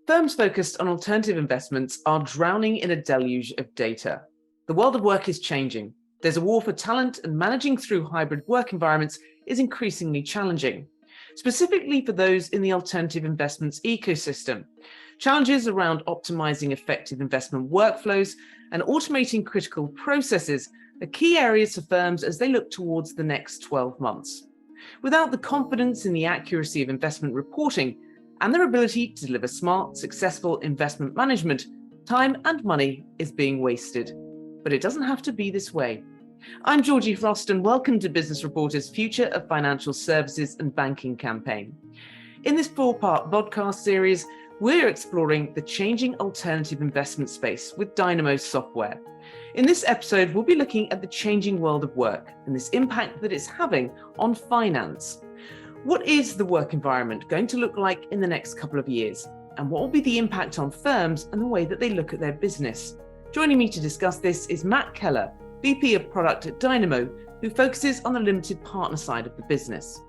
Firms focused on alternative investments are drowning in a deluge of data. The world of work is changing. There's a war for talent, and managing through hybrid work environments is increasingly challenging, specifically for those in the alternative investments ecosystem. Challenges around optimizing effective investment workflows and automating critical processes are key areas for firms as they look towards the next 12 months. Without the confidence in the accuracy of investment reporting and their ability to deliver smart, successful investment management, time and money is being wasted. But it doesn't have to be this way. I'm Georgie Frost, and welcome to Business Reporter's Future of Financial Services and Banking campaign. In this 4-part podcast series, we're exploring the changing alternative investment space with Dynamo software. In this episode, we'll be looking at the changing world of work and this impact that it's having on finance. What is the work environment going to look like in the next couple of years? And what will be the impact on firms and the way that they look at their business? Joining me to discuss this is Matt Keller, VP of Product at Dynamo, who focuses on the limited partner side of the business.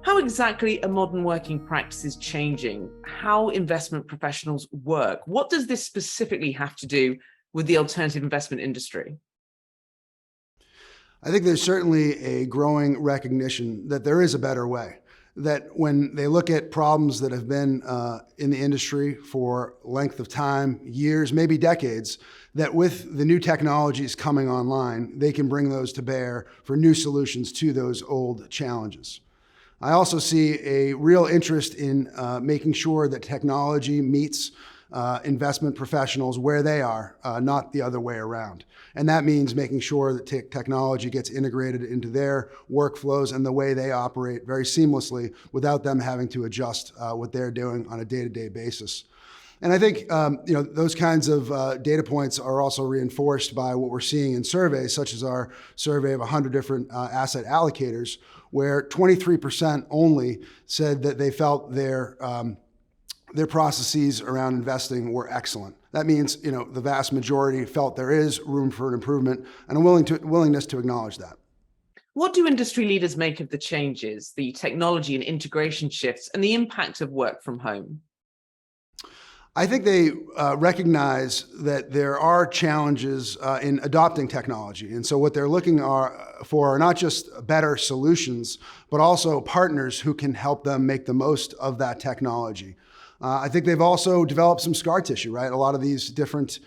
How exactly are modern working practices changing? How investment professionals work? What does this specifically have to do with the alternative investment industry? I think there's certainly a growing recognition that there is a better way, that when they look at problems that have been in the industry for length of time, years, maybe decades, that with the new technologies coming online, they can bring those to bear for new solutions to those old challenges. I also see a real interest in making sure that technology meets investment professionals where they are, not the other way around. And that means making sure that technology gets integrated into their workflows and the way they operate very seamlessly without them having to adjust what they're doing on a day-to-day basis. And I think those kinds of data points are also reinforced by what we're seeing in surveys, such as our survey of 100 different asset allocators, where 23% only said that they felt their processes around investing were excellent. That means, the vast majority felt there is room for an improvement and a willingness to acknowledge that. What do industry leaders make of the changes, the technology and integration shifts, and the impact of work from home? I think they recognize that there are challenges in adopting technology. And so what they're looking for are not just better solutions, but also partners who can help them make the most of that technology. I think they've also developed some scar tissue, right? A lot of these different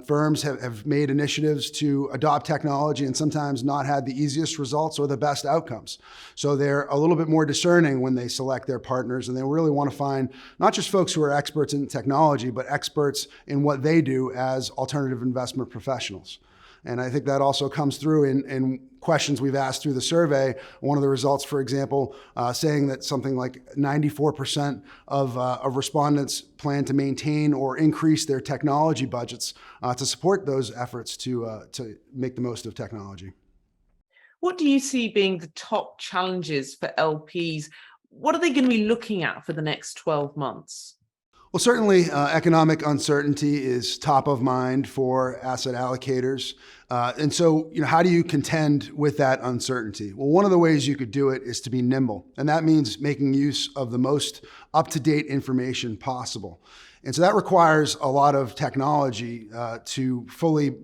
firms have made initiatives to adopt technology and sometimes not had the easiest results or the best outcomes. So they're a little bit more discerning when they select their partners, and they really want to find not just folks who are experts in technology, but experts in what they do as alternative investment professionals. And I think that also comes through in questions we've asked through the survey. One of the results, for example, saying that something like 94% of respondents plan to maintain or increase their technology budgets to support those efforts to make the most of technology. What do you see being the top challenges for LPs? What are they going to be looking at for the next 12 months? Well, certainly economic uncertainty is top of mind for asset allocators. And so, how do you contend with that uncertainty? Well, one of the ways you could do it is to be nimble. And that means making use of the most up-to-date information possible. And so that requires a lot of technology to fully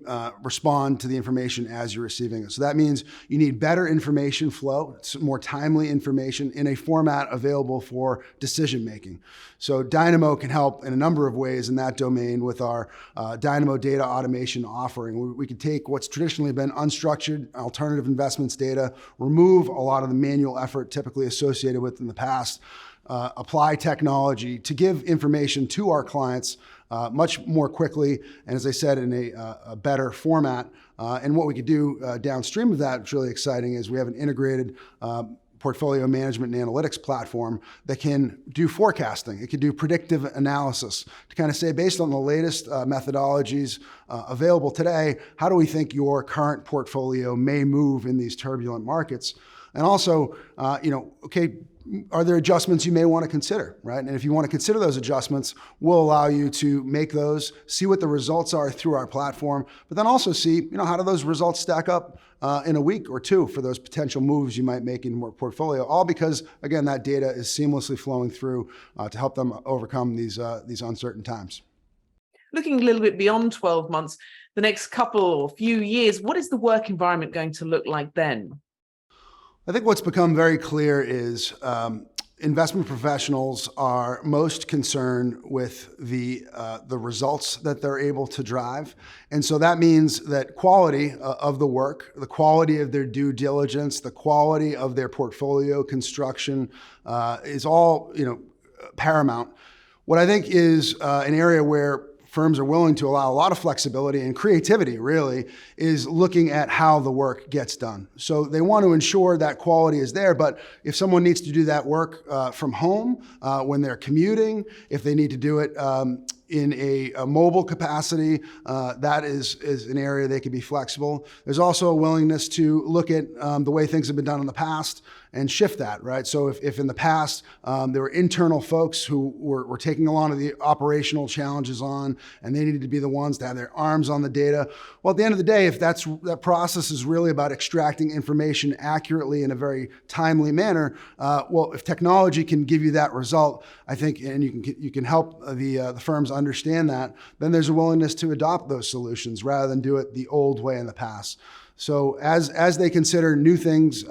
respond to the information as you're receiving it. So that means you need better information flow, more timely information in a format available for decision making. So Dynamo can help in a number of ways in that domain with our Dynamo data automation offering. We could take what's traditionally been unstructured alternative investments data, remove a lot of the manual effort typically associated with in the past, apply technology to give information to our clients much more quickly, and as I said, in a better format. And what we could do downstream of that, which is really exciting, is we have an integrated portfolio management and analytics platform that can do forecasting. It can do predictive analysis to kind of say, based on the latest methodologies available today, how do we think your current portfolio may move in these turbulent markets? And also, are there adjustments you may want to consider, right? And if you want to consider those adjustments, we'll allow you to make those, see what the results are through our platform, but then also see, how do those results stack up in a week or two for those potential moves you might make in your portfolio, all because, again, that data is seamlessly flowing through to help them overcome these uncertain times. Looking a little bit beyond 12 months, the next couple or few years, what is the work environment going to look like then? I think what's become very clear is investment professionals are most concerned with the results that they're able to drive. And so that means that quality of the work, the quality of their due diligence, the quality of their portfolio construction is all paramount. What I think is an area where firms are willing to allow a lot of flexibility and creativity, really, is looking at how the work gets done. So they want to ensure that quality is there, but if someone needs to do that work from home, when they're commuting, if they need to do it in a mobile capacity, that is an area they can be flexible. There's also a willingness to look at the way things have been done in the past and shift that, right? So if in the past there were internal folks who were taking a lot of the operational challenges on, and they needed to be the ones to have their arms on the data, well, at the end of the day, if that process is really about extracting information accurately in a very timely manner, well, if technology can give you that result, I think, and you can help the firms understand that, then there's a willingness to adopt those solutions rather than do it the old way in the past. So as they consider new things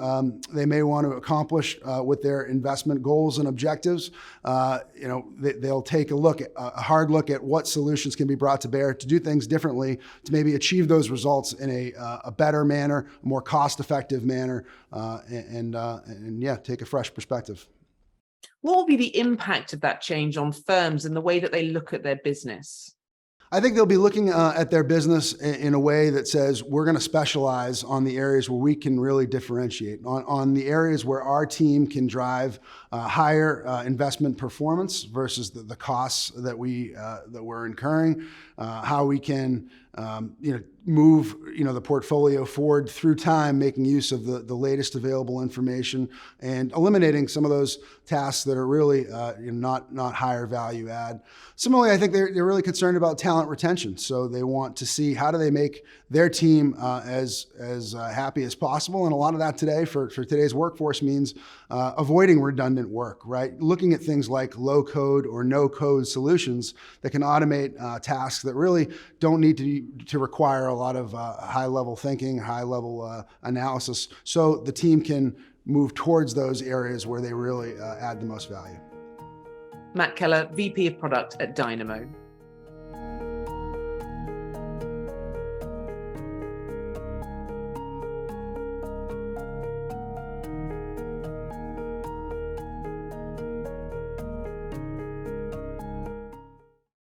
they may want to accomplish with their investment goals and objectives, they'll take a hard look at what solutions can be brought to bear to do things differently to maybe achieve those results in a better manner, a more cost-effective manner, and take a fresh perspective. What will be the impact of that change on firms and the way that they look at their business? I think they'll be looking at their business in a way that says we're going to specialize on the areas where we can really differentiate, on the areas where our team can drive higher investment performance versus the costs that we're incurring, how we can move the portfolio forward through time, making use of the latest available information and eliminating some of those tasks that are really not higher value add. Similarly, I think they're really concerned about talent retention. So they want to see how do they make their team as happy as possible. And a lot of that today for today's workforce means avoiding redundant work, right? Looking at things like low code or no code solutions that can automate tasks that really don't need to require a lot of high level thinking, high level analysis. So the team can move towards those areas where they really add the most value. Matt Keller, VP of Product at Dynamo.